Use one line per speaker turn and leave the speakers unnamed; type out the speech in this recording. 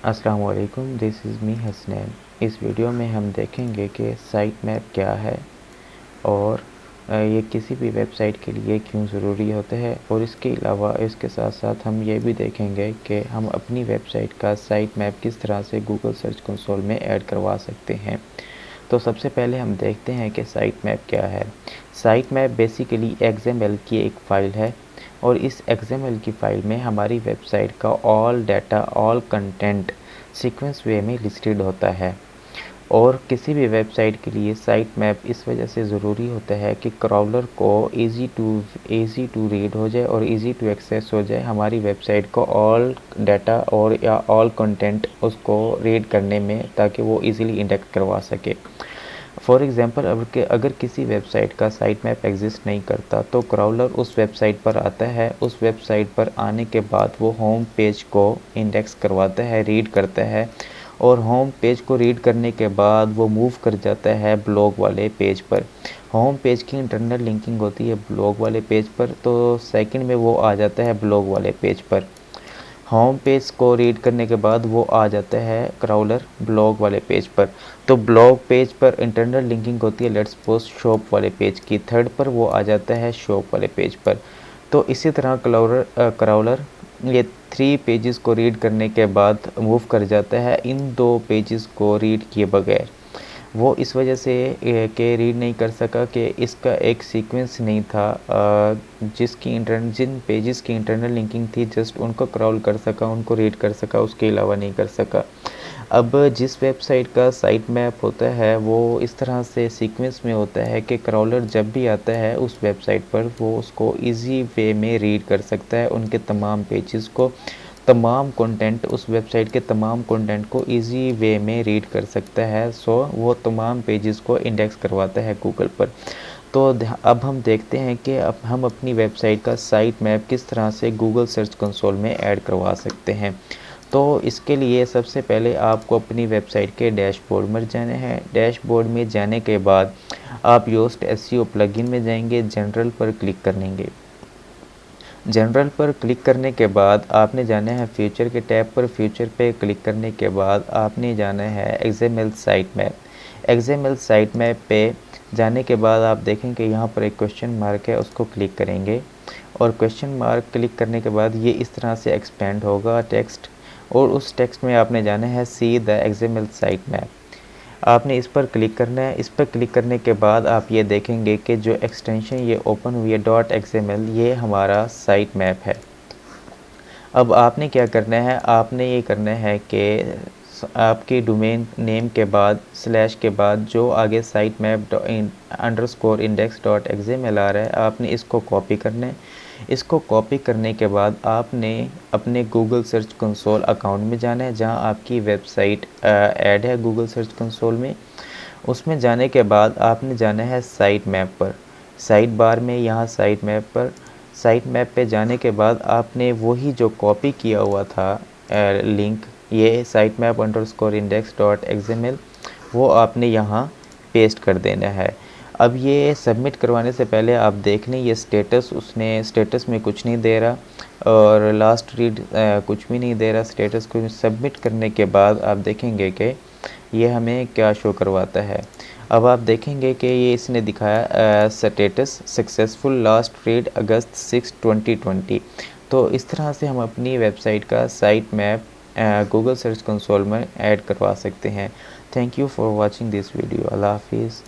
अस्सलाम वालेकुम, this is me Hasnain. इस वीडियो में हम देखेंगे कि साइट मैप क्या है और ये किसी भी वेबसाइट के लिए क्यों ज़रूरी होता है, और इसके अलावा इसके साथ साथ हम ये भी देखेंगे कि हम अपनी वेबसाइट का साइट मैप किस तरह से गूगल सर्च कंसोल में ऐड करवा सकते हैं। तो सबसे पहले हम देखते हैं कि साइट मैप क्या है। साइट मैप बेसिकली XML की एक फ़ाइल है और इस XML की फ़ाइल में हमारी वेबसाइट का all data, all content sequence way में लिस्टेड होता है। और किसी भी वेबसाइट के लिए साइट मैप इस वजह से ज़रूरी होता है कि क्राउलर को इजी टू रीड हो जाए और इजी टू एक्सेस हो जाए हमारी वेबसाइट को ऑल डाटा और या ऑल कंटेंट उसको रीड करने में, ताकि वो इजीली इंडेक्स करवा सके। फॉर एग्ज़ाम्पल, अगर किसी वेबसाइट का साइट मैप एग्जिस्ट नहीं करता तो क्राउलर उस वेबसाइट पर आता है। उस वेबसाइट पर आने के बाद वो होम पेज को इंडेक्स करवाता है, रीड करता है, और होम पेज को रीड करने के बाद वो मूव कर जाता है ब्लॉग वाले पेज पर। होम पेज की इंटरनल लिंकिंग होती है ब्लॉग वाले पेज पर, तो सेकंड में वो आ जाता है ब्लॉग वाले पेज पर। होम पेज को रीड करने के बाद वो आ जाता है क्राउलर ब्लॉग वाले पेज पर। तो ब्लॉग पेज पर इंटरनल लिंकिंग होती है लेट्स सपोज शॉप वाले पेज की, थर्ड पर वो आ जाता है शॉप वाले पेज पर। तो इसी तरह क्राउलर ये 3 पेजेस को रीड करने के बाद मूव कर जाता है इन 2 पेजेस को रीड किए बगैर। वो इस वजह से के रीड नहीं कर सका कि इसका एक सीक्वेंस नहीं था, जिन पेजेस की इंटरनल लिंकिंग थी जस्ट उनको क्रॉल कर सका, उनको रीड कर सका, उसके अलावा नहीं कर सका। अब जिस वेबसाइट का साइट मैप होता है वो इस तरह से सीक्वेंस में होता है कि क्राउलर जब भी आता है उस वेबसाइट पर वो उसको इजी वे में रीड कर सकता है, उनके तमाम पेजेस को, तमाम कंटेंट, उस वेबसाइट के तमाम कंटेंट को इजी वे में रीड कर सकता है। सो वो तमाम पेजेस को इंडेक्स करवाता है गूगल पर। तो अब हम देखते हैं कि अब हम अपनी वेबसाइट का साइट मैप किस तरह से गूगल सर्च कंसोल में ऐड करवा सकते हैं। तो इसके लिए सबसे पहले आपको अपनी वेबसाइट के डैशबोर्ड में जाना है। डैशबोर्ड में जाने के बाद आप योस्ट एसईओ प्लगइन में जाएंगे, जनरल पर क्लिक करेंगे। जनरल पर क्लिक करने के बाद आपने जाना है फ्यूचर के टैब पर। फ्यूचर पे क्लिक करने के बाद आपने जाना है XML site map. XML site map पे जाने के बाद आप देखेंगे यहाँ पर एक क्वेश्चन मार्क है, उसको क्लिक करेंगे और क्वेश्चन मार्क क्लिक करने के बाद ये इस तरह से एक्सपेंड होगा टेक्स्ट, और उस टेक्स्ट में आपने जाना है see the XML site map. आपने इस पर क्लिक करना है। इस पर क्लिक करने के बाद आप ये देखेंगे कि जो एक्सटेंशन ये ओपन हुई है .xml, ये हमारा साइट मैप है। अब आपने क्या करना है, आपने ये करना है कि आपके डोमेन नेम के बाद स्लैश के बाद जो आगे site map underscore index .xml आ रहा है, आपने इसको कॉपी करना है। इसको कॉपी करने के बाद आपने अपने गूगल सर्च कंसोल अकाउंट में जाना है जहां आपकी वेबसाइट ऐड है गूगल सर्च कंसोल में। उसमें जाने के बाद आपने जाना है साइट मैप पर। साइट बार में यहाँ साइट मैप पे जाने के बाद आपने वही जो कॉपी किया हुआ था लिंक, ये site map underscore index .xml, वो आपने यहाँ पेस्ट कर देना है। अब ये सबमिट करवाने से पहले आप देख लें ये स्टेटस, उसने स्टेटस में कुछ नहीं दे रहा और लास्ट रीड कुछ भी नहीं दे रहा। स्टेटस को सबमिट करने के बाद आप देखेंगे कि ये हमें क्या शो करवाता है। अब आप देखेंगे कि ये इसने दिखाया स्टेटस सक्सेसफुल लास्ट रीड अगस्त 6 2020। तो इस तरह से हम अपनी वेबसाइट का site map Google search console में ऐड करवा सकते हैं। Thank you for watching this video. अल्लाह हाफिज़।